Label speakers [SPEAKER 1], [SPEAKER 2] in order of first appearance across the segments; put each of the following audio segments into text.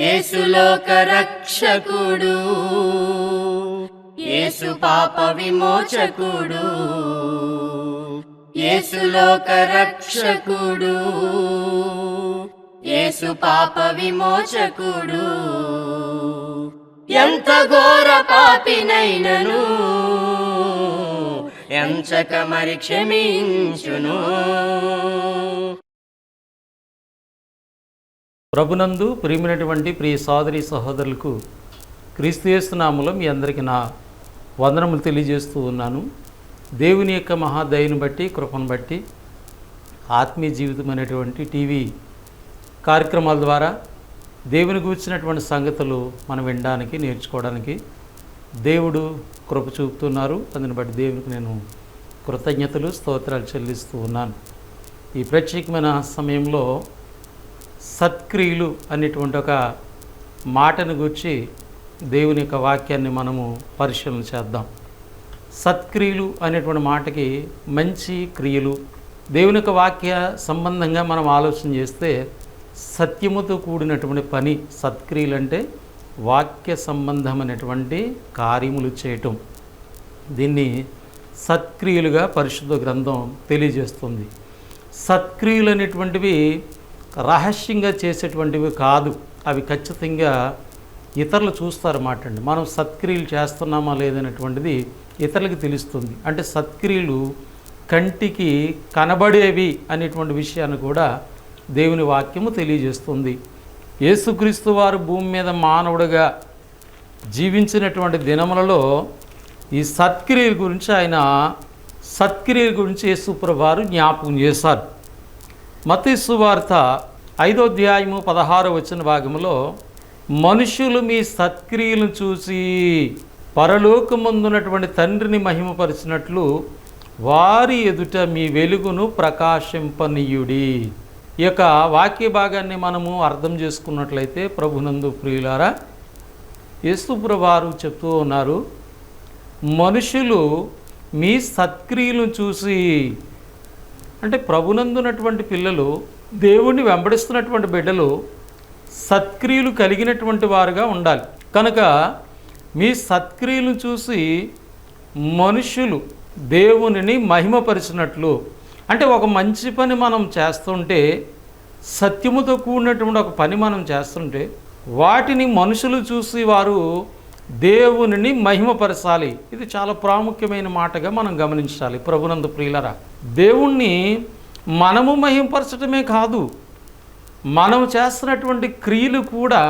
[SPEAKER 1] యేసు లోక రక్షకుడు, యేసు పాప విమోచకుడు, యేసు లోక రక్షకుడు, యేసు పాప విమోచకుడు. ఎంత ఘోర పాపినైనను ఎంచక మరి క్షమించును.
[SPEAKER 2] ప్రభునందు ప్రియమైనటువంటి ప్రియ సోదరి సహోదరులకు క్రీస్తు యేసు నామములో మీ అందరికీ నా వందనములు తెలియజేస్తూ ఉన్నాను. దేవుని యొక్క మహాదయను బట్టి, కృపను బట్టి ఆత్మీయ జీవితం అనేటువంటి టీవీ కార్యక్రమాల ద్వారా దేవుని గూర్చినటువంటి సంగతులు మనం వినడానికి, నేర్చుకోవడానికి దేవుడు కృప చూపుతున్నారు. అందుని బట్టి దేవునికి నేను కృతజ్ఞతలు, స్తోత్రాలు చెల్లిస్తూ ఉన్నాను. ఈ ప్రత్యేకమైన సమయంలో సత్క్రియలు అనేటువంటి ఒక మాటను గురించి దేవుని యొక్క వాక్యాన్ని మనము పరిశీలన చేద్దాం. సత్క్రియలు అనేటువంటి మాటకి మంచి క్రియలు, దేవుని యొక్క వాక్య సంబంధంగా మనం ఆలోచన చేస్తే సత్యముతో కూడినటువంటి పని. సత్క్రియలు అంటే వాక్య సంబంధమైనటువంటి కార్యములు చేయటం. దీన్ని సత్క్రియలుగా పరిశుద్ధ గ్రంథం తెలియజేస్తుంది. సత్క్రియలు అనేటువంటివి రహస్యంగా చేసేటువంటివి కాదు, అవి ఖచ్చితంగా ఇతరులు చూస్తారన్నమాట అండి. మనం సత్క్రియలు చేస్తున్నామా లేదనేటువంటిది ఇతరులకు తెలుస్తుంది. అంటే సత్క్రియలు కంటికి కనబడేవి అనేటువంటి విషయాన్ని కూడా దేవుని వాక్యము తెలియజేస్తుంది. యేసుక్రీస్తు వారు భూమి మీద మానవుడిగా జీవించినటువంటి దినములలో ఈ సత్క్రియల గురించి యేసుప్రభువు వారు జ్ఞాపకం చేశారు. మత్తయి సువార్త 5వ అధ్యాయము 16వ వచన భాగంలో, మనుషులు మీ సత్క్రియలను చూసి పరలోకమందున్నటువంటి తండ్రిని మహిమపరిచినట్లు వారి ఎదుట మీ వెలుగును ప్రకాశింపనీయుడి. ఈ యొక్క వాక్య భాగాన్ని మనము అర్థం చేసుకున్నట్లయితే, ప్రభునందు ప్రియులారా, యేసుప్రభువు వారు చెప్తూ ఉన్నారు, మనుషులు మీ సత్క్రియలను చూసి, అంటే ప్రభునందున్నటువంటి పిల్లలు, దేవుణ్ణి వెంబడిస్తున్నటువంటి బిడ్డలు సత్క్రియలు కలిగినటువంటి వారుగా ఉండాలి. కనుక మీ సత్క్రియలను చూసి మనుషులు దేవునిని మహిమపరిచినట్లు, అంటే ఒక మంచి పని మనం చేస్తుంటే, సత్యముతో కూడినటువంటి ఒక పని మనం చేస్తుంటే వాటిని మనుషులు చూసి వారు దేవునిని మహిమపరచాలి. ఇది చాలా ప్రాముఖ్యమైన మాటగా మనం గమనించాలి. ప్రభునందు ప్రియులరా, దేవుణ్ణి మనము మహిమపరచడమే కాదు, మనం చేస్తున్నటువంటి క్రియలు కూడా,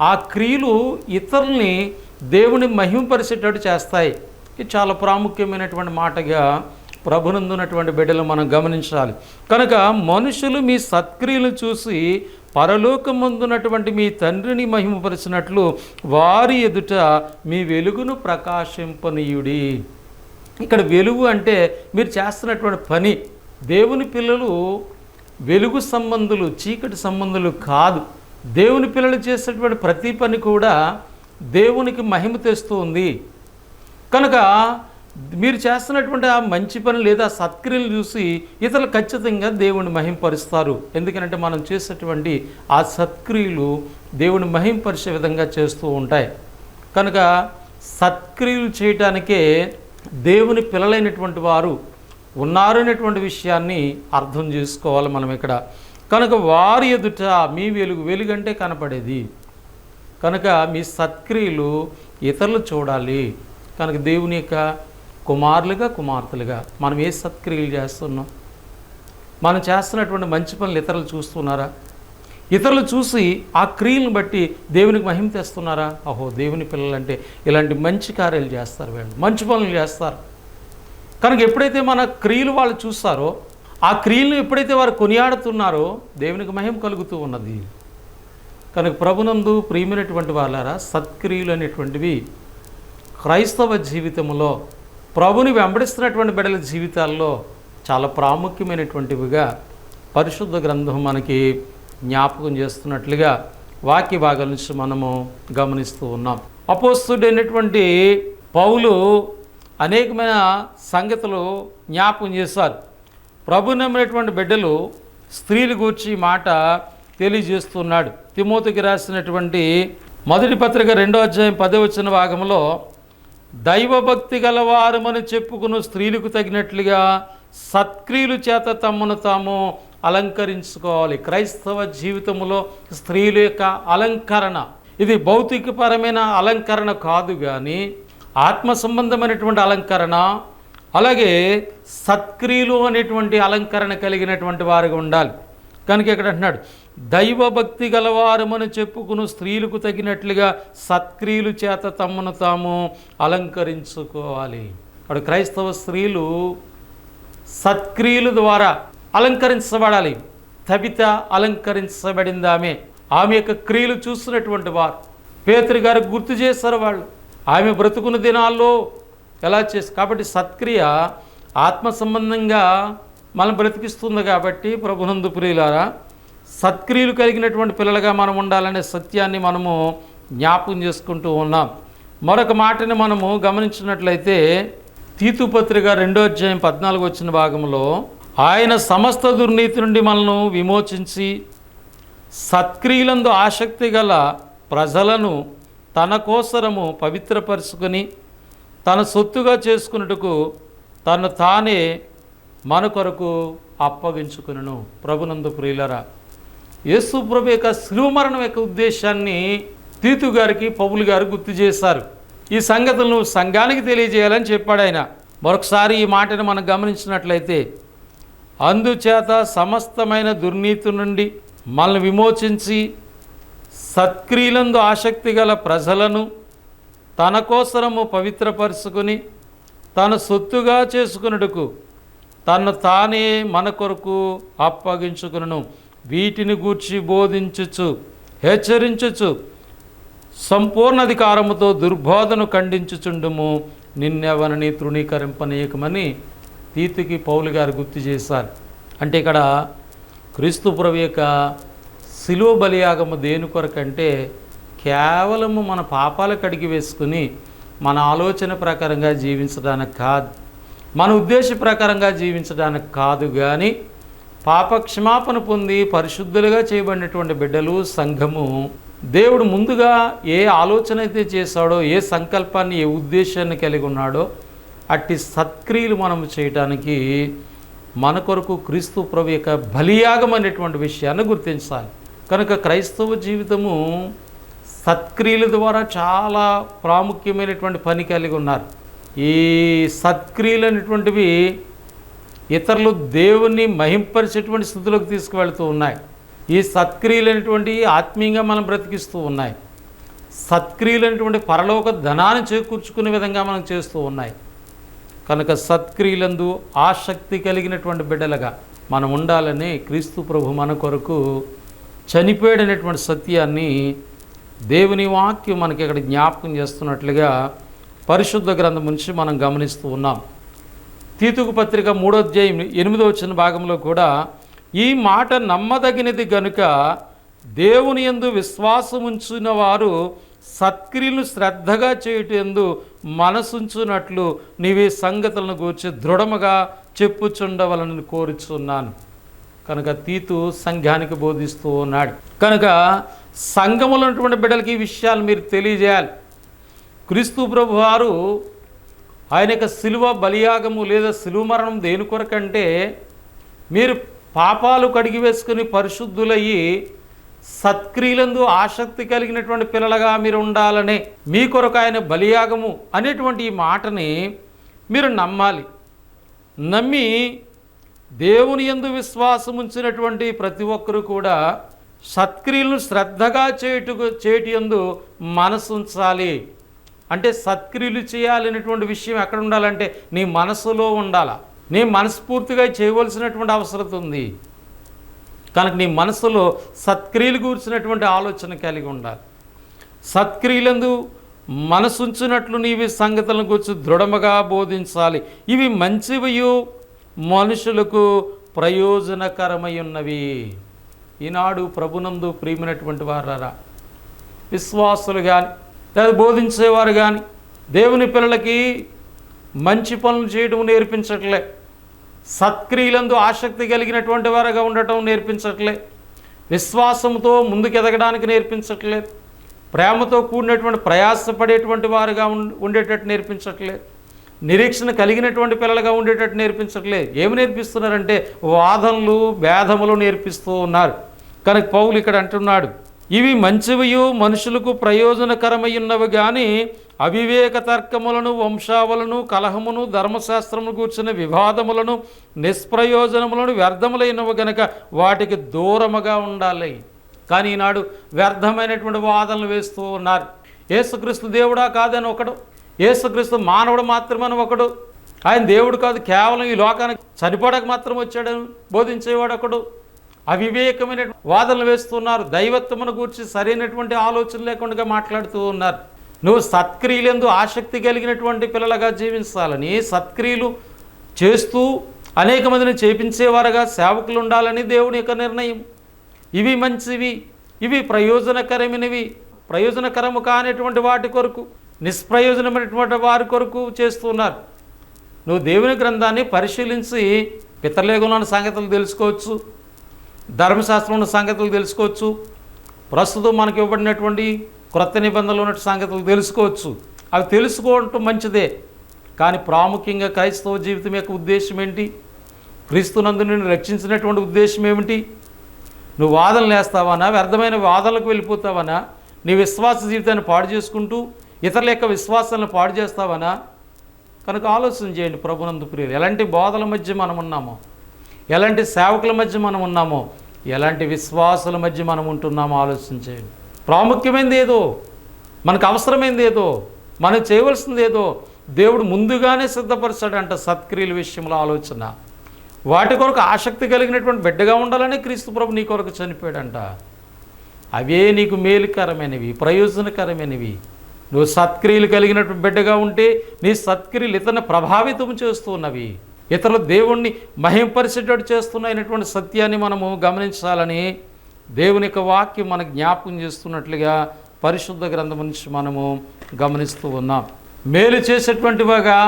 [SPEAKER 2] ఆ క్రియలు ఇతరుల్ని దేవుని మహిమపరిచేటట్టు చేస్తాయి. ఇది చాలా ప్రాముఖ్యమైనటువంటి మాటగా ప్రభునందున్నటువంటి బిడ్డలు మనం గమనించాలి. కనుక మనుషులు మీ సత్క్రియలు చూసి పరలోకమందున్నటువంటి మీ తండ్రిని మహిమపరిచినట్లు వారి ఎదుట మీ వెలుగును ప్రకాశింపనీయుడి. ఇక్కడ వెలుగు అంటే మీరు చేస్తున్నటువంటి పని. దేవుని పిల్లలు వెలుగు సంబంధులు, చీకటి సంబంధులు కాదు. దేవుని పిల్లలు చేసేటువంటి ప్రతి పని కూడా దేవునికి మహిమ తెస్తూ ఉంది. కనుక మీరు చేస్తున్నటువంటి ఆ మంచి పని లేదా సత్క్రియలు చూసి ఇతరులు ఖచ్చితంగా దేవుని మహింపరుస్తారు. ఎందుకంటే మనం చేసేటువంటి ఆ సత్క్రియలు దేవుని మహింపరిచే విధంగా చేస్తూ ఉంటాయి. కనుక సత్క్రియలు చేయటానికే దేవుని పిల్లలైనటువంటి వారు ఉన్నారనేటువంటి విషయాన్ని అర్థం చేసుకోవాలి మనం ఇక్కడ. కనుక వారి ఎదుట మీ వెలుగు అంటే కనపడేది. కనుక మీ సత్క్రియలు ఇతరులు చూడాలి. కనుక దేవుని యొక్క కుమారులుగా, కుమార్తెలుగా మనం ఏ సత్క్రియలు చేస్తున్నాం? మనం చేస్తున్నటువంటి మంచి పనులు ఇతరులు చూస్తున్నారా? ఇతరులు చూసి ఆ క్రియలను బట్టి దేవునికి మహిమ తెస్తున్నారా? అహో, దేవుని పిల్లలంటే ఇలాంటి మంచి కార్యాలు చేస్తారు, వీళ్ళు మంచి పనులు చేస్తారు. కనుక ఎప్పుడైతే మన క్రియలు వాళ్ళు చూస్తారో, ఆ క్రియలను ఎప్పుడైతే వారు కొనియాడుతున్నారో దేవునికి మహిమ కలుగుతూ ఉన్నది. కనుక ప్రభునందు ప్రియమైనటువంటి వాళ్ళారా, సత్క్రియలు అనేటువంటివి క్రైస్తవ జీవితంలో, ప్రభుని వెంబడిస్తున్నటువంటి బిడ్డల జీవితాల్లో చాలా ప్రాముఖ్యమైనటువంటివిగా పరిశుద్ధ గ్రంథం మనకి జ్ఞాపకం చేస్తున్నట్లుగా వాక్య భాగాల నుంచి మనము గమనిస్తూ ఉన్నాం. అపోస్తుడైనటువంటి పౌలు అనేకమైన సంగతులు జ్ఞాపకం చేశారు. ప్రభు నమ్మినటువంటి బిడ్డలు స్త్రీలు గూర్చి మాట తెలియజేస్తున్నాడు. తిమోతికి రాసినటువంటి మొదటి పత్రిక 2వ అధ్యాయం 10వ వచన భాగంలో దైవభక్తి గలవారమని చెప్పుకున్న స్త్రీలకు తగినట్లుగా సత్క్రియలు చేత తమను తాము అలంకరించుకోవాలి. క్రైస్తవ జీవితంలో స్త్రీల యొక్క అలంకరణ ఇది భౌతికపరమైన అలంకరణ కాదు, కానీ ఆత్మ సంబంధమైనటువంటి అలంకరణ, అలాగే సత్క్రియలు అనేటువంటి అలంకరణ కలిగినటువంటి వారుగా ఉండాలి. కనుక ఇక్కడ అంటున్నాడు, దైవభక్తి గలవారమని చెప్పుకుని స్త్రీలకు తగినట్లుగా సత్క్రియలు చేత తమను తాము అలంకరించుకోవాలి. అక్కడ క్రైస్తవ స్త్రీలు సత్క్రియల ద్వారా అలంకరించబడాలి. తబిత అలంకరించబడింది. ఆమె యొక్క క్రియలు చూస్తున్నటువంటి వారు పేతురు గారు గుర్తు చేస్తారు. వాళ్ళు ఆమె బ్రతుకున్న దినాల్లో ఎలా చేసి, కాబట్టి సత్క్రియ ఆత్మ సంబంధంగా మనం బ్రతికిస్తుంది. కాబట్టి ప్రభునందు ప్రియులారా, సత్క్రియలు కలిగినటువంటి పిల్లలుగా మనం ఉండాలనే సత్యాన్ని మనము జ్ఞాపకం చేసుకుంటూ ఉన్నాం. మరొక మాటని మనము గమనించినట్లయితే తీతు పత్రిక 2వ అధ్యాయం 14 వచ్చిన భాగంలో, ఆయన సమస్త దుర్నీతి నుండి మనను విమోచించి సత్క్రియలందు ఆసక్తి గల ప్రజలను తన కోసరము పవిత్రపరుచుకొని తన సొత్తుగా చేసుకున్నట్టుకు తను తానే మన కొరకు అప్పగించుకును. ప్రభునందు ప్రియులరా, యేసు ప్రభు యొక్క శిలువ మరణం యొక్క ఉద్దేశాన్ని తీతు గారికి పౌలు గారు గుర్తు చేశారు. ఈ సంగతులను సంఘానికి తెలియజేయాలని చెప్పాడు ఆయన. మరొకసారి ఈ మాటను మనం గమనించినట్లయితే, అందుచేత సమస్తమైన దుర్నీతి నుండి మనల్ని విమోచించి సత్క్రియలందు ఆసక్తి గల ప్రజలను తన కోసరము పవిత్రపరుచుకొని తన సొత్తుగా చేసుకున్నట్టుకు తను తానే మన కొరకు అప్పగించుకును. వీటిని గూర్చి బోధించుచు హెచ్చరించుచు సంపూర్ణ అధికారముతో దుర్బోధను ఖండించుచుండుము, నిన్నెవరిని తృణీకరింపనీయకమని తీతుకి పౌలు గారు గుర్తు చేశారు. అంటే ఇక్కడ క్రీస్తు ప్రభు యొక్క శిలువ బలియాగము దేని కొరకంటే కేవలము మన పాపాలు కడిగి వేసుకుని మన ఆలోచన ప్రకారంగా జీవించడానికి కాదు, మన ఉద్దేశ ప్రకారంగా జీవించడానికి కాదు, కానీ పాప క్షమాపణ పొంది పరిశుద్ధులుగా చేయబడినటువంటి బిడ్డలు సంఘము దేవుడు ముందుగా ఏ ఆలోచన అయితే చేశాడో, ఏ సంకల్పాన్ని ఏ ఉద్దేశాన్ని కలిగి ఉన్నాడో అట్టి సత్క్రియలు మనము చేయటానికి మన కొరకు క్రీస్తు ప్రభు యొక్క బలియాగం అనేటువంటి విషయాన్ని గుర్తించాలి. కనుక క్రైస్తవ జీవితము సత్క్రియల ద్వారా చాలా ప్రాముఖ్యమైనటువంటి పని కలిగి ఉన్నారు. ఈ సత్క్రియలు అనేటువంటివి ఇతరులు దేవుణ్ణి మహింపరిచేటువంటి స్థితిలోకి తీసుకువెళ్తూ ఉన్నాయి. ఈ సత్క్రియలు అనేటువంటి ఆత్మీయంగా మనం బ్రతికిస్తూ ఉన్నాయి. సత్క్రియలు అనేటువంటి పరలోక ధనాన్ని చేకూర్చుకునే విధంగా మనం చేస్తూ ఉన్నాయి. కనుక సత్క్రియలందు ఆసక్తి కలిగినటువంటి బిడ్డలుగా మనం ఉండాలని క్రీస్తు ప్రభు మన కొరకు చనిపోయాడనేటువంటి సత్యాన్ని దేవుని వాక్యం మనకి ఇక్కడ జ్ఞాపకం చేస్తున్నట్లుగా పరిశుద్ధ గ్రంథం నుంచి మనం గమనిస్తూ ఉన్నాం. తీతుకు పత్రిక 3వ అధ్యాయం 8వ వచన భాగంలో కూడా ఈ మాట నమ్మదగినది గనుక దేవుని యందు విశ్వాసముంచిన వారు సత్క్రియలను శ్రద్ధగా చేయుటందు మనసుంచున్నట్లు నీవే సంగతులను గూర్చి దృఢముగా చెప్పుచుండవలని కోరుచున్నాను. కనుక తీతు సంఘానికి బోధిస్తూ ఉన్నాడు. కనుక సంఘములో ఉన్నటువంటి బిడ్డలకి ఈ విషయాలు మీరు తెలియజేయాలి. క్రీస్తు ప్రభు వారు ఆయన యొక్క శిలువ బలియాగము లేదా శిలువ మరణం దేని కొరకంటే మీరు పాపాలు కడిగి వేసుకుని పరిశుద్ధులయ్యి సత్క్రియలందు ఆసక్తి కలిగినటువంటి పిల్లలుగా మీరు ఉండాలనే మీ కొరకు ఆయన బలియాగము అనేటువంటి ఈ మాటని మీరు నమ్మాలి. నమ్మి దేవుని యందు విశ్వాసం ఉంచినటువంటి ప్రతి ఒక్కరూ కూడా సత్క్రియలను శ్రద్ధగా చేటి యందు మనసు ఉంచాలి. అంటే సత్క్రియలు చేయాలనేటువంటి విషయం ఎక్కడ ఉండాలంటే నీ మనసులో ఉండాలా. నీ మనస్ఫూర్తిగా చేయవలసినటువంటి అవసరం ఉంది. కనుక నీ మనసులో సత్క్రియలు కూర్చున్నటువంటి ఆలోచన కలిగి ఉండాలి. సత్క్రియలందు మనసుంచినట్లు నీవి సంగతులను గురించి దృఢముగా బోధించాలి. ఇవి మంచివియు మనుషులకు ప్రయోజనకరమై ఉన్నవి. ఈనాడు ప్రభునందు ప్రియమైనటువంటి వారారా, విశ్వాసులు కానీ లేదా బోధించేవారు కానీ దేవుని పిల్లలకి మంచి పనులు చేయడం నేర్పించట్లే, సత్క్రియలందు ఆసక్తి కలిగినటువంటి వారుగా ఉండటం నేర్పించట్లే. విశ్వాసంతో ముందుకెదగడానికి నేర్పించట్లేదు, ప్రేమతో కూడినటువంటి ప్రయాసపడేటువంటి వారుగా ఉండేటట్టు నేర్పించట్లేదు, నిరీక్షణ కలిగినటువంటి పిల్లలుగా ఉండేటట్టు నేర్పించట్లేదు. ఏమి నేర్పిస్తున్నారంటే వాదనలు భేదములు నేర్పిస్తూ ఉన్నారు. కనుక పౌలు ఇక్కడ అంటున్నాడు, ఇవి మంచివియు మనుషులకు ప్రయోజనకరమై ఉన్నవి కానీ అవివేక తర్కములను, వంశావలను, కలహమును, ధర్మశాస్త్రమును కూర్చున్న వివాదములను, నిష్ప్రయోజనములను, వ్యర్థములైనవి గనక వాటికి దూరముగా ఉండాలి. కానీ ఈనాడు వ్యర్థమైనటువంటి వాదనలు వేస్తూ ఉన్నారు. యేసుక్రీస్తు దేవుడా కాదని ఒకడు, యేసుక్రీస్తు మానవుడు మాత్రమని ఒకడు, ఆయన దేవుడు కాదు కేవలం ఈ లోకానికి చనిపోవడానికి మాత్రం వచ్చాడని బోధించేవాడు ఒకడు. అవివేకమైన వాదనలు వేస్తున్నారు. దైవత్వమును గూర్చి సరైనటువంటి ఆలోచన లేకుండా మాట్లాడుతూ ఉన్నారు. నువ్వు సత్క్రియలందు ఆసక్తి కలిగినటువంటి పిల్లలుగా జీవించాలని, సత్క్రియలు చేస్తూ అనేక మందిని చేపించేవారుగా సేవకులు ఉండాలని దేవుని యొక్క నిర్ణయం. ఇవి మంచివి, ఇవి ప్రయోజనకరమైనవి, ప్రయోజనకరము కానిటువంటి వాటి కొరకు, నిష్ప్రయోజనమైనటువంటి వారి కొరకు చేస్తున్నారు. నువ్వు దేవుని గ్రంథాన్ని పరిశీలించి పితరలేఖంలోని సంగతులు తెలుసుకోవచ్చు, ధర్మశాస్త్రంలో సంగతులు తెలుసుకోవచ్చు, ప్రస్తుతం మనకి ఇవ్వబడినటువంటి క్రొత్త నిబంధనలు ఉన్న సంగతులు తెలుసుకోవచ్చు. అవి తెలుసుకోవటం మంచిదే. కానీ ప్రాముఖ్యంగా క్రైస్తవ జీవితం యొక్క ఉద్దేశం ఏంటి? క్రీస్తునందు నిన్ను రక్షించినటువంటి ఉద్దేశం ఏమిటి? నువ్వు వాదనలు వేస్తావనా, వ్యర్థమైన వాదనలకు వెళ్ళిపోతావనా, నీ విశ్వాస జీవితాన్ని పాడు చేసుకుంటూ ఇతరుల యొక్క విశ్వాసాలను పాడు చేస్తావనా? కనుక ఆలోచన చేయండి ప్రభునందు ప్రియులు. ఎలాంటి బోధల మధ్య మనం ఉన్నామో, ఎలాంటి సేవకుల మధ్య మనం ఉన్నామో, ఎలాంటి విశ్వాసుల మధ్య మనం ఉంటున్నామో ఆలోచన చేయండి. ప్రాముఖ్యమైనది ఏదో, మనకు అవసరమైనది ఏదో, మనం చేయవలసింది ఏదో దేవుడు ముందుగానే సిద్ధపరచాడంట. సత్క్రియల విషయంలో ఆలోచన, వాటి కొరకు ఆసక్తి కలిగినటువంటి బిడ్డగా ఉండాలని క్రీస్తు ప్రభు నీ కొరకు చనిపోయాడంట. అవే నీకు మేలుకరమైనవి, ప్రయోజనకరమైనవి. నువ్వు సత్క్రియలు కలిగినటువంటి బిడ్డగా ఉంటే నీ సత్క్రియలు ఇతరులను ప్రభావితం చేస్తున్నవి, ఇతరులు దేవుణ్ణి మహింపరిచేటట్టు చేస్తున్నాయనేటువంటి సత్యాన్ని మనము గమనించాలని దేవుని యొక్క వాక్యం మనకు జ్ఞాపకం చేస్తున్నట్లుగా పరిశుద్ధ గ్రంథం నుంచి మనము గమనిస్తూ ఉన్నాం. మేలు చేసేటువంటివిగా,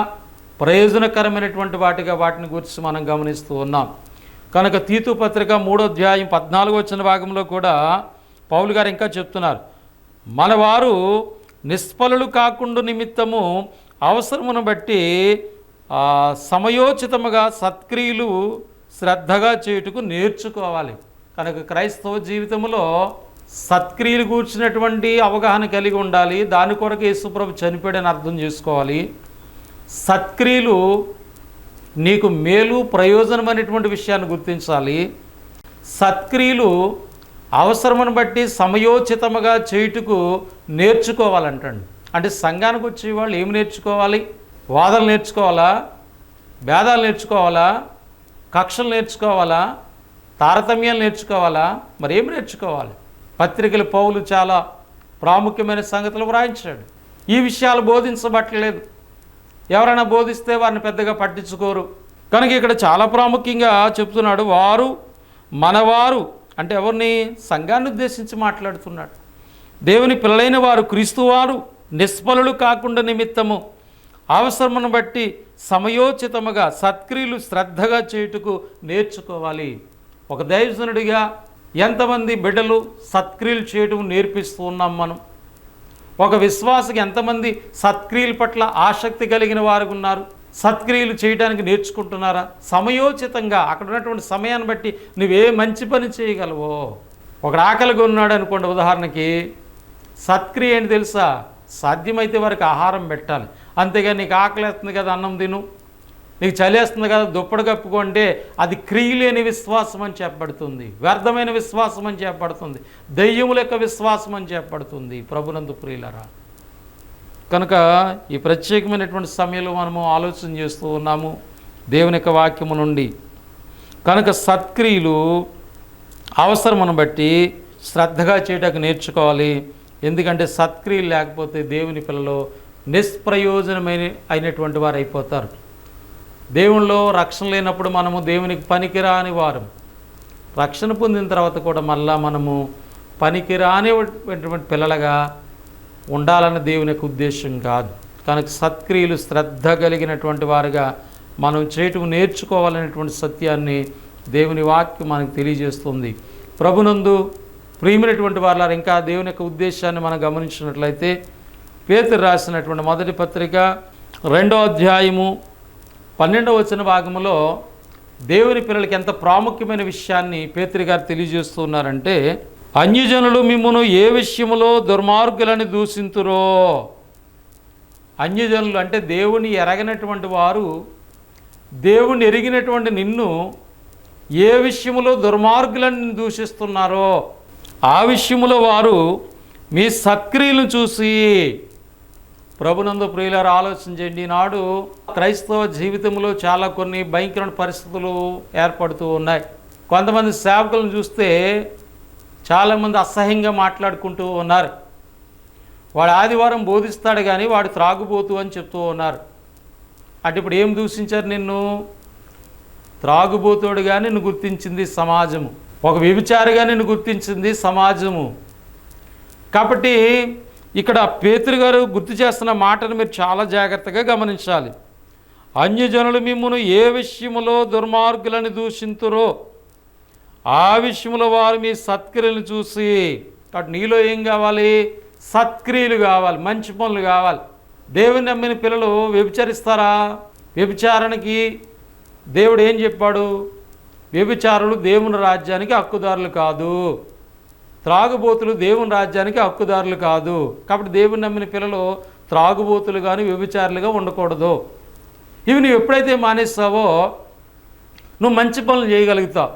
[SPEAKER 2] ప్రయోజనకరమైనటువంటి వాటిని గురించి మనం గమనిస్తూ ఉన్నాం. కనుక తీతు పత్రిక 3వ అధ్యాయం 14వ వచన భాగంలో కూడా పౌలు గారు ఇంకా చెప్తున్నారు, మనవారు నిష్ఫలులు కాకుండా నిమిత్తము అవసరమును బట్టి సమయోచితముగా సత్క్రియలు శ్రద్ధగా చేయుటకు నేర్చుకోవాలి. కనుక క్రైస్తవ జీవితంలో సత్క్రియలు కూర్చున్నటువంటి అవగాహన కలిగి ఉండాలి. దాని కొరకు యేసుప్రభు చనిపోయాడని అర్థం చేసుకోవాలి. సత్క్రియలు నీకు మేలు ప్రయోజనమైనటువంటి విషయాన్ని గుర్తించాలి. సత్క్రియలు అవసరమును బట్టి సమయోచితముగా చేయుటకు నేర్చుకోవాలంటండి. అంటే సంఘానికి వచ్చే వాళ్ళు ఏమి నేర్చుకోవాలి? వాదనలు నేర్చుకోవాలా? భేదాలు నేర్చుకోవాలా? కక్షలు నేర్చుకోవాలా? తారతమ్యాలు నేర్చుకోవాలా? మరి ఏమి నేర్చుకోవాలి? పత్రికలు పౌలు చాలా ప్రాముఖ్యమైన సంగతులు వ్రాయించాడు. ఈ విషయాలు బోధించబట్టలేదు. ఎవరైనా బోధిస్తే వారిని పెద్దగా పట్టించుకోరు. కనుక ఇక్కడ చాలా ప్రాముఖ్యంగా చెప్తున్నాడు. వారు మనవారు అంటే ఎవరిని? సంఘాన్ని ఉద్దేశించి మాట్లాడుతున్నాడు. దేవుని పిల్లలైన వారు, క్రీస్తు వారు నిష్ఫలులు కాకుండా నిమిత్తము అవసరమును బట్టి సమయోచితముగా సత్క్రియలు శ్రద్ధగా చేయుటకు నేర్చుకోవాలి. ఒక దైవజనుడిగా ఎంతమంది బిడ్డలు సత్క్రియలు చేయటం నేర్పిస్తూ ఉన్నాం మనం? ఒక విశ్వాసకి ఎంతమంది సత్క్రియల పట్ల ఆసక్తి కలిగిన వారు ఉన్నారు? సత్క్రియలు చేయడానికి నేర్చుకుంటున్నారా? సమయోచితంగా అక్కడ ఉన్నటువంటి సమయాన్ని బట్టి నువ్వే మంచి పని చేయగలవో. ఒకడు ఆకలిగా ఉన్నాడు అనుకోండి, ఉదాహరణకి, సత్క్రియ ఏంటి తెలుసా? సాధ్యమైతే వారికి ఆహారం పెట్టాలి. అంతేగాని నీకు ఆకలి వేస్తుంది కదా అన్నం తిను, నీకు చలేస్తుంది కదా దుప్పటి కప్పుకుంటే అది క్రియలేని విశ్వాసం అని చెప్పబడుతుంది, వ్యర్థమైన విశ్వాసం అని చెప్పబడుతుంది, దెయ్యముల యొక్క విశ్వాసం అని చెప్పబడుతుంది. ప్రభునందు ప్రియులరా, కనుక ఈ ప్రత్యేకమైనటువంటి సమయంలో మనము ఆలోచన చేస్తూ ఉన్నాము దేవుని యొక్క వాక్యము నుండి. కనుక సత్క్రియలు అవసరమును బట్టి శ్రద్ధగా చేయడానికి నేర్చుకోవాలి. ఎందుకంటే సత్క్రియలు లేకపోతే దేవుని పిల్లలు అయినటువంటి వారు అయిపోతారు. దేవునిలో రక్షణ లేనప్పుడు మనము దేవునికి పనికిరాని వారు. రక్షణ పొందిన తర్వాత కూడా మళ్ళా మనము పనికిరానిటువంటి పిల్లలుగా ఉండాలని దేవుని యొక్క ఉద్దేశం కాదు. కనుక సత్క్రియలు శ్రద్ధ కలిగినటువంటి వారుగా మనం చేయటం నేర్చుకోవాలనేటువంటి సత్యాన్ని దేవుని వాక్యం మనకు తెలియజేస్తుంది. ప్రభునందు ప్రియమైనటువంటి వారు ఇంకా దేవుని యొక్క ఉద్దేశాన్ని మనం గమనించినట్లయితే పేతురు రాసినటువంటి మొదటి పత్రిక 2వ అధ్యాయము 12వ వచన భాగములో దేవుని పిల్లలకి ఎంత ప్రాముఖ్యమైన విషయాన్ని పేతురు గారు తెలియజేస్తున్నారంటే, అన్యజనులు మిమ్మును ఏ విషయములో దుర్మార్గులని దూషింతురో. అన్యజనులు అంటే దేవుని ఎరగనటువంటి వారు దేవుని ఎరిగినటువంటి నిన్ను ఏ విషయములో దుర్మార్గులను దూషిస్తున్నారో ఆ విషయములో వారు మీ సత్క్రియలను చూసి, ప్రభునందు ప్రియులారా ఆలోచన చేయండి. నాడు క్రైస్తవ జీవితంలో చాలా కొన్ని భయంకరమైన పరిస్థితులు ఏర్పడుతూ ఉన్నాయి. కొంతమంది సేవకులను చూస్తే చాలామంది అసహ్యంగా మాట్లాడుకుంటూ ఉన్నారు. వాడు ఆదివారం బోధిస్తాడు కానీ వాడు త్రాగుబోతు అని చెప్తూ ఉన్నారు. అంటే ఇప్పుడు ఏం దూషించారు నిన్ను? త్రాగుబోతుడుగా నిన్ను గుర్తించింది సమాజము, ఒక వ్యభిచారిగా నిన్ను గుర్తించింది సమాజము. కాబట్టి ఇక్కడ పేతురు గారు గుర్తు చేస్తున్న మాటను మీరు చాలా జాగ్రత్తగా గమనించాలి. అన్యజనులు మిమ్మును ఏ విషయములో దుర్మార్గులని దూషింతురో ఆ విషయంలో వారు మీ సత్క్రియలను చూసి, కాబట్టి నీలో ఏం కావాలి? సత్క్రియలు కావాలి, మంచి పనులు కావాలి. దేవుని నమ్మిన పిల్లలు వ్యభిచరిస్తారా? వ్యభిచారానికి దేవుడు ఏం చెప్పాడు? వ్యభిచారులు దేవుని రాజ్యానికి హక్కుదారులు కాదు, త్రాగుబోతులు దేవుని రాజ్యానికి హక్కుదారులు కాదు. కాబట్టి దేవుని నమ్మిన పిల్లలు త్రాగుబోతులు కానీ వ్యభిచారులుగా ఉండకూడదు. ఇవి నువ్వు ఎప్పుడైతే మానేస్తావో నువ్వు మంచి పనులు చేయగలుగుతావు,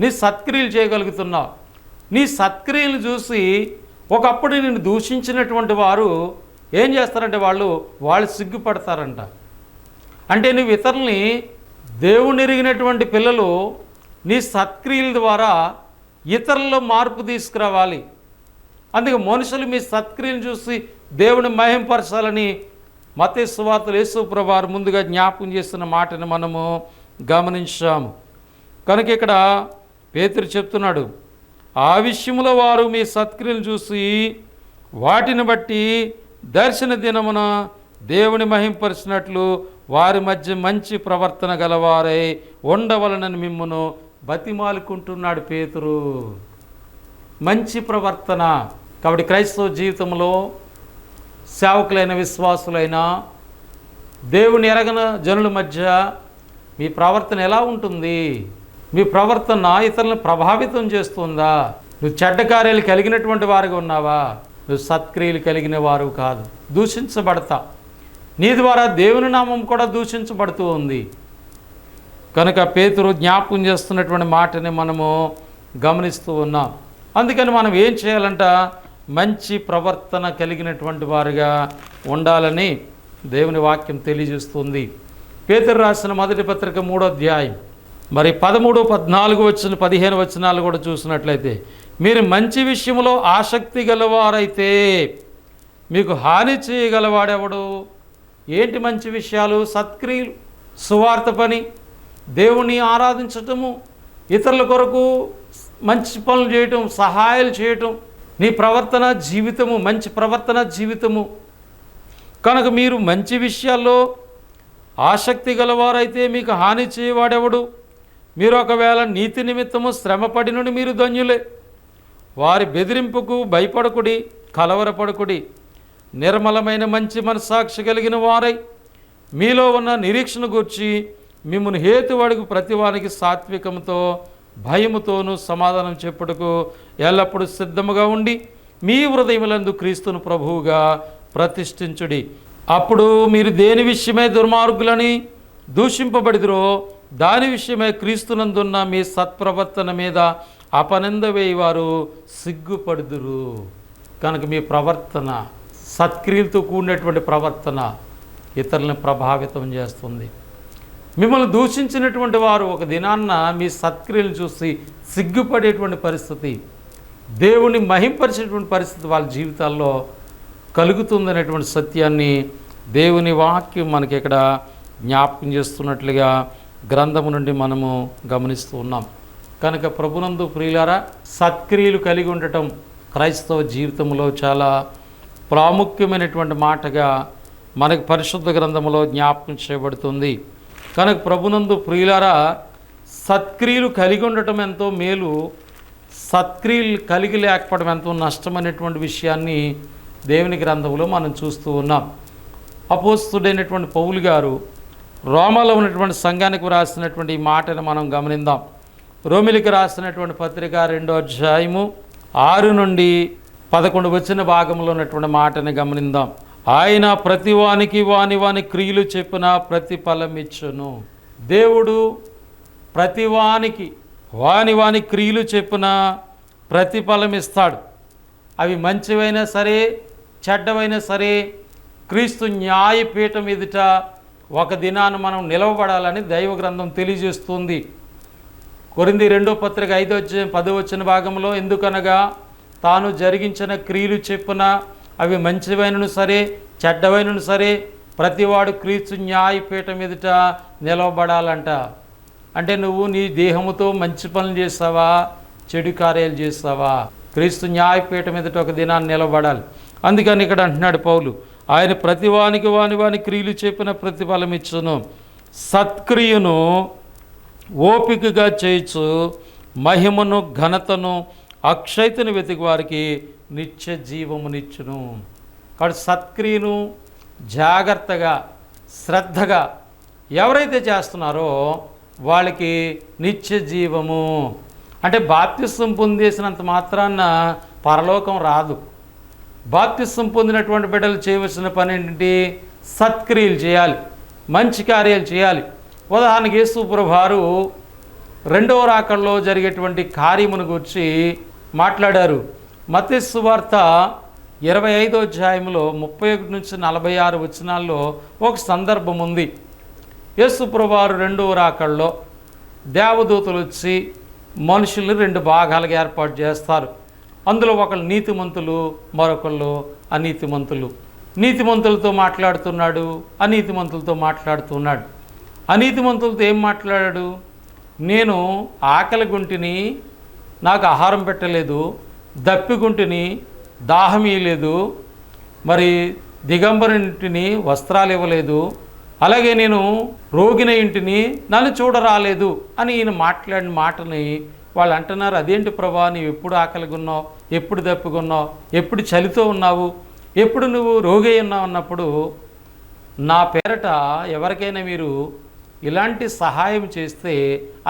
[SPEAKER 2] నీ సత్క్రియలు చేయగలుగుతున్నావు. నీ సత్క్రియలు చూసి ఒకప్పుడు నిన్ను దూషించినటువంటి వారు ఏం చేస్తారంటే వాళ్ళు సిగ్గుపడతారంట. అంటే నువ్వు ఇతరుల్ని, దేవుని ఎరిగినటువంటి పిల్లలు నీ సత్క్రియల ద్వారా ఇతరుల్లో మార్పు తీసుకురావాలి. అందుకే మనుషులు మీ సత్క్రియను చూసి దేవుని మహింపరచాలని మత్తయి సువార్తలో యేసు ప్రభువారు ముందుగా జ్ఞాపకం చేస్తున్న మాటను మనము గమనించాము. కనుక ఇక్కడ పేతురు చెప్తున్నాడు, ఆ విషయంలో వారు మీ సత్క్రియను చూసి వాటిని బట్టి దర్శన దినమున దేవుని మహింపరిచినట్లు వారి మధ్య మంచి ప్రవర్తన గలవారై ఉండవలనని మిమ్మును బతిమాలుకుంటున్నాడు పేతురు. మంచి ప్రవర్తన. కాబట్టి క్రైస్తవ జీవితంలో సేవకులైన విశ్వాసులైన దేవుని ఎరగన జనుల మధ్య మీ ప్రవర్తన ఎలా ఉంటుంది? మీ ప్రవర్తన ఇతరులను ప్రభావితం చేస్తుందా? నువ్వు చెడ్డ కార్యాలు కలిగినటువంటి వారుగా ఉన్నావా? నువ్వు సత్క్రియలు కలిగిన వారు కాదు. దూషించబడతా, నీ ద్వారా దేవుని నామం కూడా దూషించబడుతూ ఉంది. కనుక పేతురు జ్ఞాపకం చేస్తున్నటువంటి మాటని మనము గమనిస్తూ ఉన్నాం. అందుకని మనం ఏం చేయాలంట? మంచి ప్రవర్తన కలిగినటువంటి వారుగా ఉండాలని దేవుని వాక్యం తెలియజేస్తుంది. పేతురు రాసిన మొదటి పత్రిక 3వ అధ్యాయం 13, 14 15 వచనాలు కూడా చూసినట్లయితే, మీరు మంచి విషయంలో ఆసక్తి గలవారైతే మీకు హాని చేయగలవాడెవడు? ఏంటి మంచి విషయాలు? సత్క్రియలు, సువార్త పని, దేవుణ్ణి ఆరాధించటము, ఇతరుల కొరకు మంచి పనులు చేయటం, సహాయాలు చేయటం, నీ ప్రవర్తన జీవితము మంచి ప్రవర్తన జీవితము. కనుక మీరు మంచి విషయాల్లో ఆసక్తి గలవారైతే మీకు హాని చేయవాడెవడు? మీరు ఒకవేళ నీతి నిమిత్తము శ్రమపడి నుండి మీరు ధన్యులే. వారి బెదిరింపుకు భయపడకుడి, కలవరపడకుడి. నిర్మలమైన మంచి మనస్సాక్షి కలిగిన వారై మీలో ఉన్న నిరీక్షణ గూర్చి మిమ్మల్ని హేతువడుగు ప్రతివానికి సాత్వికంతో భయముతోనూ సమాధానం చెప్పుటకు ఎల్లప్పుడూ సిద్ధముగా ఉండి మీ హృదయములందు క్రీస్తును ప్రభువుగా ప్రతిష్ఠించుడి. అప్పుడు మీరు దేని విషయమై దుర్మార్గులని దూషింపబడిదురో దాని విషయమై క్రీస్తునందున్న మీ సత్ప్రవర్తన మీద అపనింద వేయవారు సిగ్గుపడుదురు. కనుక మీ ప్రవర్తన సత్క్రియలతో కూడినటువంటి ప్రవర్తన ఇతరులను ప్రభావితం చేస్తుంది. మిమ్మల్ని దూషించినటువంటి వారు ఒక దినాన్న మీ సత్క్రియలను చూసి సిగ్గుపడేటువంటి పరిస్థితి, దేవుని మహింపరిచేటువంటి పరిస్థితి వాళ్ళ జీవితాల్లో కలుగుతుందనేటువంటి సత్యాన్ని దేవుని వాక్యం మనకి ఇక్కడ జ్ఞాపకం చేస్తున్నట్లుగా గ్రంథము నుండి మనము గమనిస్తూ ఉన్నాం. కనుక ప్రభునందు ప్రియులారా, సత్క్రియలు కలిగి ఉండటం క్రైస్తవ జీవితంలో చాలా ప్రాముఖ్యమైనటువంటి మాటగా మనకు పరిశుద్ధ గ్రంథములో జ్ఞాపకం చేయబడుతుంది. కనుక ప్రభునందు ప్రియులారా, సత్క్రియలు కలిగి ఉండటం ఎంతో మేలు, సత్క్రియలు కలిగి లేకపోవడం ఎంతో నష్టమైనటువంటి విషయాన్ని దేవుని గ్రంథంలో మనం చూస్తూ ఉన్నాం. అపోస్తుడైనటువంటి పౌలు గారు రోమాలో ఉన్నటువంటి సంఘానికి రాసినటువంటి ఈ మాటను మనం గమనిద్దాం. రోమిలికి రాసినటువంటి పత్రిక 2వ అధ్యాయము 6 నుండి 11 వచ్చిన భాగంలో ఉన్నటువంటి మాటని గమనిద్దాం. ఆయన ప్రతివానికి వాని క్రియలు చెప్పిన ప్రతిఫలం ఇచ్చును. దేవుడు ప్రతివానికి వాని క్రియలు చెప్పిన ప్రతిఫలం ఇస్తాడు. అవి మంచివైనా సరే చెడ్డవైనా సరే క్రీస్తు న్యాయపీఠం ఎదుట ఒక దినాన మనం నిలవబడాలని దైవ గ్రంథం తెలియజేస్తుంది. కొరింథీ 2వ పత్రిక 5-10 వచ్చిన భాగంలో, ఎందుకనగా తాను జరిగించిన క్రియలు చెప్పున అవి మంచివైనను సరే చెడ్డవైనను సరే ప్రతివాడు క్రీస్తు న్యాయపీఠం ఎదుట నిలవబడాలంట. అంటే నువ్వు నీ దేహముతో మంచి పనులు చేస్తావా చెడు కార్యాలు చేస్తావా? క్రీస్తు న్యాయపీఠం ఎదుట ఒక దినాన్ని నిలబడాలి. అందుకని ఇక్కడ అంటున్నాడు పౌలు, ఆయన ప్రతివానికి వాని క్రియలు చెప్పిన ప్రతిఫలం ఇచ్చును. సత్క్రియను ఓపికగా చేయొచ్చు, మహిమను ఘనతను అక్షయతను వెతికి వారికి నిత్య జీవమునిచ్చును. కాబట్టి సత్క్రియను జాగ్రత్తగా శ్రద్ధగా ఎవరైతే చేస్తున్నారో వాళ్ళకి నిత్య జీవము. అంటే బాప్తిస్మం పొందేసినంత మాత్రాన పరలోకం రాదు. బాప్తిస్మం పొందినటువంటి బిడ్డలు చేయవలసిన పని ఏంటంటే సత్క్రియలు చేయాలి, మంచి కార్యాలు చేయాలి. ఉదాహరణకి యేసు ప్రభువారు 2వ రాకడలో జరిగేటువంటి కార్యమును గురించి మాట్లాడారు. మత్తయి సువార్త 25వ అధ్యాయంలో 31 నుంచి 46 వచనాల్లో ఒక సందర్భం ఉంది. యేసు ప్రభువారు 2వ రాకడలో దేవదూతలు వచ్చి మనుషుల్ని 2 భాగాలుగా ఏర్పాటు చేస్తారు. అందులో ఒకళ్ళు నీతిమంతులు, మరొకళ్ళు అనీతిమంతులు. నీతిమంతులతో మాట్లాడుతున్నాడు, అనీతిమంతులతో మాట్లాడుతున్నాడు. అనీతిమంతులతో ఏం మాట్లాడాడు? నేను ఆకలి గుంటిని, నాకు ఆహారం పెట్టలేదు, దప్పిగుంటిని, దాహం ఇవ్వలేదు, మరి దిగంబరింటిని వస్త్రాలు ఇవ్వలేదు, అలాగే నేను రోగిన ఇంటిని నన్ను చూడరాలేదు అని ఈయన మాట్లాడిన మాటని వాళ్ళు అంటున్నారు, అదేంటి ప్రభా, నీవు ఎప్పుడు ఆకలిగా ఉన్నావు, ఎప్పుడు దప్పిగున్నావు, ఎప్పుడు చలితో ఉన్నావు, ఎప్పుడు నువ్వు రోగి ఉన్నావు అన్నప్పుడు నా పేరట ఎవరికైనా మీరు ఇలాంటి సహాయం చేస్తే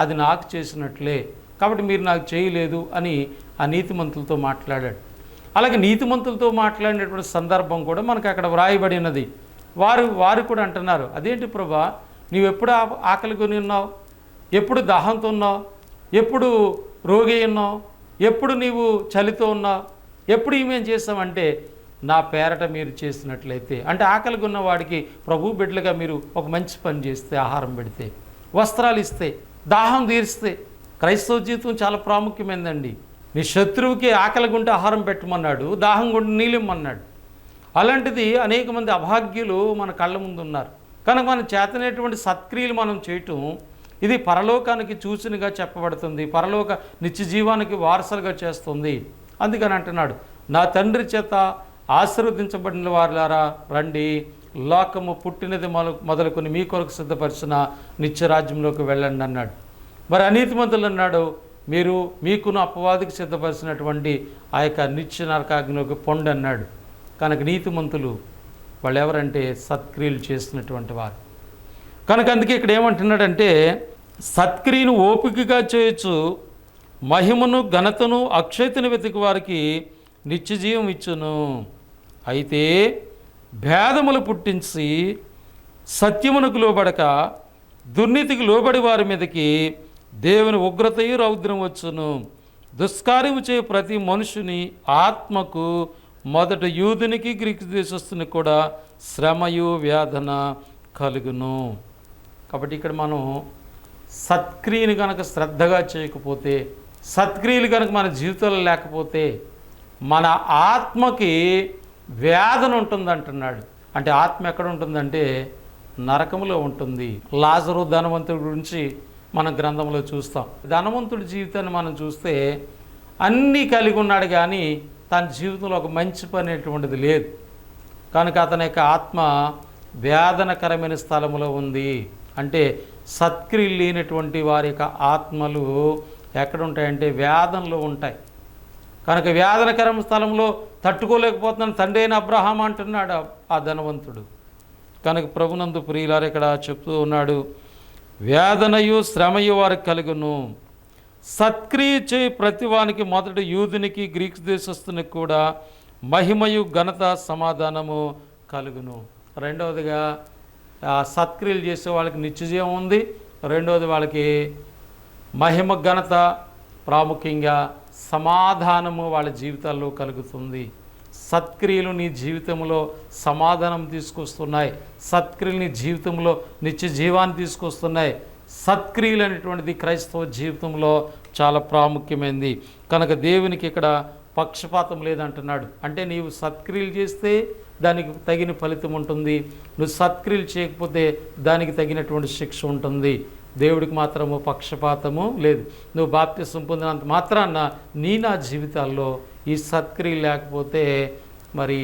[SPEAKER 2] అది నాకు చేసినట్లే, కాబట్టి మీరు నాకు చేయలేదు అని ఆ నీతిమంతులతో మాట్లాడాడు. అలాగే నీతిమంతులతో మాట్లాడినటువంటి సందర్భం కూడా మనకు అక్కడ వ్రాయబడినది. వారు కూడా అంటున్నారు, అదేంటి ప్రభా, నీవు ఎప్పుడు ఆకలి కొని ఉన్నావు, ఎప్పుడు దాహంతో ఉన్నావు, ఎప్పుడు రోగి ఉన్నావు, ఎప్పుడు నీవు చలితో ఉన్నావు, ఎప్పుడు ఏమేం చేస్తామంటే నా పేరట మీరు చేసినట్లయితే. అంటే ఆకలిగా ఉన్న వాడికి ప్రభు బిడ్డలుగా మీరు ఒక మంచి పని చేస్తే, ఆహారం పెడితే, వస్త్రాలు ఇస్తే, దాహం తీరిస్తే. క్రైస్తవ జీవితం చాలా ప్రాముఖ్యమైనదండి. నీ శత్రువుకి ఆకలిగా ఉంటే ఆహారం పెట్టమన్నాడు, దాహం గుంటే నీళ్ళిమ్మన్నాడు. అలాంటిది అనేక మంది అభాగ్యులు మన కళ్ళ ముందు ఉన్నారు. కనుక మనం చేతనేటువంటి సత్క్రియలు మనం చేయటం ఇది పరలోకానికి సూచనగా చెప్పబడుతుంది, పరలోక నిత్య జీవానికి వారసులుగా చేస్తుంది. అందుకని అంటున్నాడు, నా తండ్రి చేత ఆశీర్వదించబడిన వారులారా రండి, లోకము పుట్టినది మొదలుకొని మీ కొరకు సిద్ధపరిచిన నిత్యరాజ్యంలోకి వెళ్ళండి అన్నాడు. మరి అనీతిమంతులు అన్నాడు, మీరు మీకును అపవాదికి సిద్ధపరిచినటువంటి ఆ యొక్క నిత్య నరకాగ్నిలోకి పొండి అన్నాడు. కనుక నీతిమంతులు వాళ్ళు ఎవరంటే సత్క్రియలు చేసినటువంటి వారు. కనుక అందుకే ఇక్కడ ఏమంటున్నాడంటే సత్క్రియను ఓపికగా చేయొచ్చు, మహిమను ఘనతను అక్షయతను వెతికి వారికి నిత్యజీవం ఇచ్చును. అయితే భేదములు పుట్టించి సత్యమునకు లోబడక దుర్నీతికి లోబడి వారి మీదకి దేవుని ఉగ్రతయు రౌద్రం వచ్చును. దుష్కార్యము చే ప్రతి మనుషుని ఆత్మకు మొదట యూదునికి గ్రీకు దేశస్తునికి కూడా శ్రమయు వేదన కలుగును. కాబట్టి ఇక్కడ మనం సత్క్రియను కనుక శ్రద్ధగా చేయకపోతే, సత్క్రియలు కనుక మన జీవితంలో లేకపోతే మన ఆత్మకి వేదన ఉంటుంది అంటున్నాడు. అంటే ఆత్మ ఎక్కడ ఉంటుందంటే నరకంలో ఉంటుంది. లాజరు ధనవంతుడి గురించి మన గ్రంథంలో చూస్తాం. ధనవంతుడి జీవితాన్ని మనం చూస్తే అన్నీ కలిగి ఉన్నాడు, కానీ తన జీవితంలో ఒక మంచి పని అనేటువంటిది లేదు. కనుక అతని యొక్క ఆత్మ వేదనకరమైన స్థలంలో ఉంది. అంటే సత్క్రియలు లేనటువంటి వారి యొక్క ఆత్మలు ఎక్కడ ఉంటాయంటే వేదనలో ఉంటాయి. కనుక వేదనకరం స్థలంలో తట్టుకోలేకపోతున్నాను తండ్రి అయిన అబ్రహాం అంటున్నాడు ఆ ధనవంతుడు. కనుక ప్రభునందు ప్రియులారు ఇక్కడ చెప్తూ ఉన్నాడు, వేదనయు శ్రమయు వారికి కలుగును, సత్క్రియ చేయి ప్రతివానికి మొదటి యూదునికి గ్రీకు దేశస్తునికి కూడా మహిమయు ఘనత సమాధానము కలుగును. రెండవదిగా సత్క్రియలు చేసే వాళ్ళకి నిత్యజీవం ఉంది. రెండవది వాళ్ళకి మహిమ ఘనత, ప్రాముఖ్యంగా సమాధానము వాళ్ళ జీవితాల్లో కలుగుతుంది. సత్క్రియలు నీ జీవితంలో సమాధానం తీసుకొస్తున్నాయి. సత్క్రియలు నీ జీవితంలో నిత్య జీవాన్ని తీసుకొస్తున్నాయి. సత్క్రియలు అనేటువంటిది క్రైస్తవ జీవితంలో చాలా ప్రాముఖ్యమైనది. కనుక దేవునికి ఇక్కడ పక్షపాతం లేదంటున్నాడు. అంటే నీవు సత్క్రియలు చేస్తే దానికి తగిన ఫలితం ఉంటుంది, నువ్వు సత్క్రియలు చేయకపోతే దానికి తగినటువంటి శిక్ష ఉంటుంది. దేవుడికి మాత్రము పక్షపాతము లేదు. నువ్వు బాప్తిసం పొందినంత మాత్రాన నా జీవితాల్లో ఈ సత్క్రియలు లేకపోతే మరి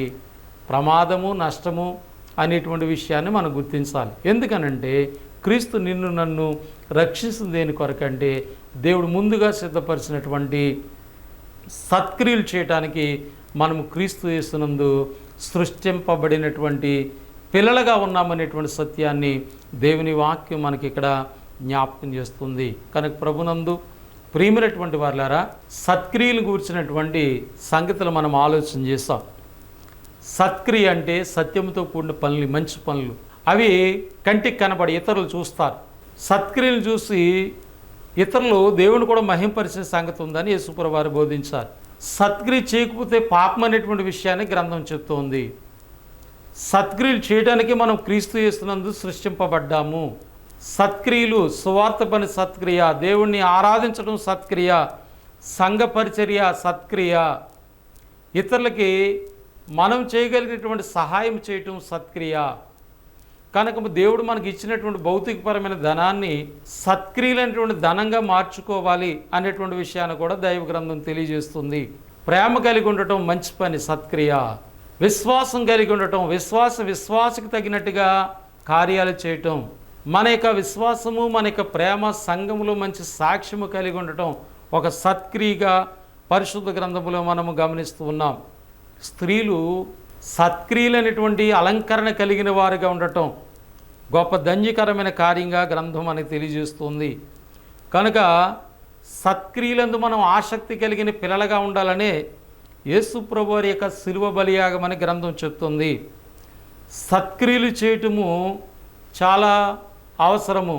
[SPEAKER 2] ప్రమాదము, నష్టము అనేటువంటి విషయాన్ని మనం గుర్తించాలి. ఎందుకనంటే క్రీస్తు నిన్ను నన్ను రక్షిస్తుంది దేని కొరకంటే దేవుడు ముందుగా సిద్ధపరిచినటువంటి సత్క్రియలు చేయటానికి మనము క్రీస్తు యేసునందు సృష్టింపబడినటువంటి పిల్లలుగా ఉన్నామనేటువంటి సత్యాన్ని దేవుని వాక్యం మనకి ఇక్కడ జ్ఞాపకం చేస్తుంది. కనుక ప్రభునందు ప్రియమైనటువంటి వారులారా, సత్క్రియలు కూర్చున్నటువంటి సంగతులు మనం ఆలోచన చేస్తాం. సత్క్రియ అంటే సత్యంతో కూడిన పనులు, మంచి పనులు. అవి కంటికి కనబడి ఇతరులు చూస్తారు. సత్క్రియలు చూసి ఇతరులు దేవుని కూడా మహింపరిచే సంగతి ఉందని యేసుప్రభువు వారు బోధించారు. సత్క్రియ చేయకపోతే పాపం అనేటువంటి విషయాన్ని గ్రంథం చెప్తోంది. సత్క్రియలు చేయడానికి మనం క్రీస్తు యేసునందు సృష్టింపబడ్డాము. సత్క్రియలు, సువార్త పని సత్క్రియ, దేవుణ్ణి ఆరాధించడం సత్క్రియ, సంఘ పరిచర్య సత్క్రియ, ఇతరులకి మనం చేయగలిగినటువంటి సహాయం చేయటం సత్క్రియ. కనుక దేవుడు మనకి ఇచ్చినటువంటి భౌతికపరమైన ధనాన్ని సత్క్రియలైనటువంటి ధనంగా మార్చుకోవాలి అనేటువంటి విషయాన్ని కూడా దైవ గ్రంథం తెలియజేస్తుంది. ప్రేమ కలిగి ఉండటం మంచి పని సత్క్రియ, విశ్వాసం కలిగి ఉండటం, విశ్వాసకి తగినట్టుగా కార్యాలు చేయటం, మన యొక్క విశ్వాసము, మన యొక్క ప్రేమ సంఘములో మంచి సాక్ష్యము కలిగి ఉండటం ఒక సత్క్రియగా పరిశుద్ధ గ్రంథములో మనము గమనిస్తూ ఉన్నాం. స్త్రీలు సత్క్రియలైనటువంటి అలంకరణ కలిగిన వారుగా ఉండటం గొప్ప ధన్యకరమైన కార్యంగా గ్రంథం మనకి తెలియజేస్తుంది. కనుక సత్క్రియలందు మనం ఆసక్తి కలిగిన పిల్లలుగా ఉండాలనే యేసు ప్రభువు వారి యొక్క శిలువ బలియాగమని గ్రంథం చెప్తుంది. సత్క్రియలు చేయటము చాలా అవసరము.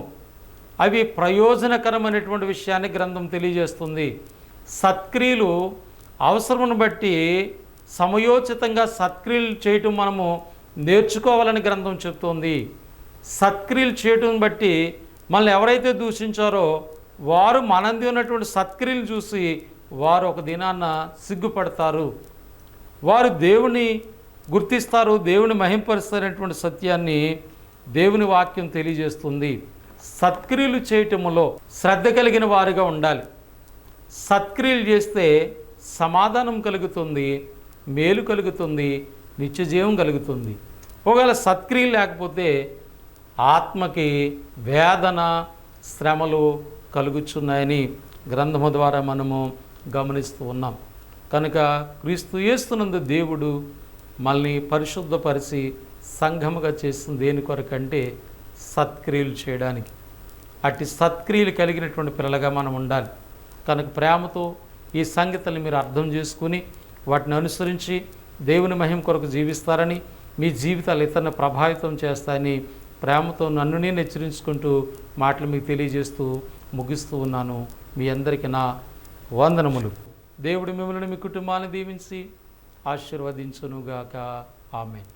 [SPEAKER 2] అవి ప్రయోజనకరమైనటువంటి విషయాన్ని గ్రంథం తెలియజేస్తుంది. సత్క్రియలు అవసరమును బట్టి సమయోచితంగా సత్క్రియలు చేయటం మనము నేర్చుకోవాలని గ్రంథం చెప్తోంది. సత్క్రియలు చేయటం బట్టి మనల్ని ఎవరైతే దూషించారో వారు మనంది ఉన్నటువంటి సత్క్రియలు చూసి వారు ఒక దినాన్న సిగ్గుపడతారు, వారు దేవుని గుర్తిస్తారు, దేవుని మహింపరుస్తారనేటువంటి సత్యాన్ని దేవుని వాక్యం తెలియజేస్తుంది. సత్క్రియలు చేయటములో శ్రద్ధ కలిగిన వారుగా ఉండాలి. సత్క్రియలు చేస్తే సమాధానం కలుగుతుంది, మేలు కలుగుతుంది, నిత్యజీవం కలుగుతుంది. ఒకవేళ సత్క్రియలు లేకపోతే ఆత్మకి వేదన, శ్రమలు కలుగుచున్నాయని గ్రంథము ద్వారా మనము గమనిస్తూ ఉన్నాం. కనుక క్రీస్తు యేసునందు దేవుడు మనల్ని పరిశుద్ధపరిచి సంఘముగా చేస్తుంది దేని కొరకంటే సత్క్రియలు చేయడానికి. అట్టి సత్క్రియలు కలిగినటువంటి పిల్లలుగా మనం ఉండాలి. కనుక ప్రేమతో ఈ సంగతులు మీరు అర్థం చేసుకుని వాటిని అనుసరించి దేవుని మహిమ కొరకు జీవిస్తారని, మీ జీవితాలు ఇతరులను ప్రభావితం చేస్తాయని ప్రేమతో నన్ను నేను హెచ్చరించుకుంటూ మాటలు మీకు తెలియజేస్తూ ముగిస్తూ ఉన్నాను. మీ అందరికీ నా వందనములు. దేవుడు మిమ్మల్ని, మీ కుటుంబాన్ని దీవించి ఆశీర్వదించునుగాక. ఆమేన్.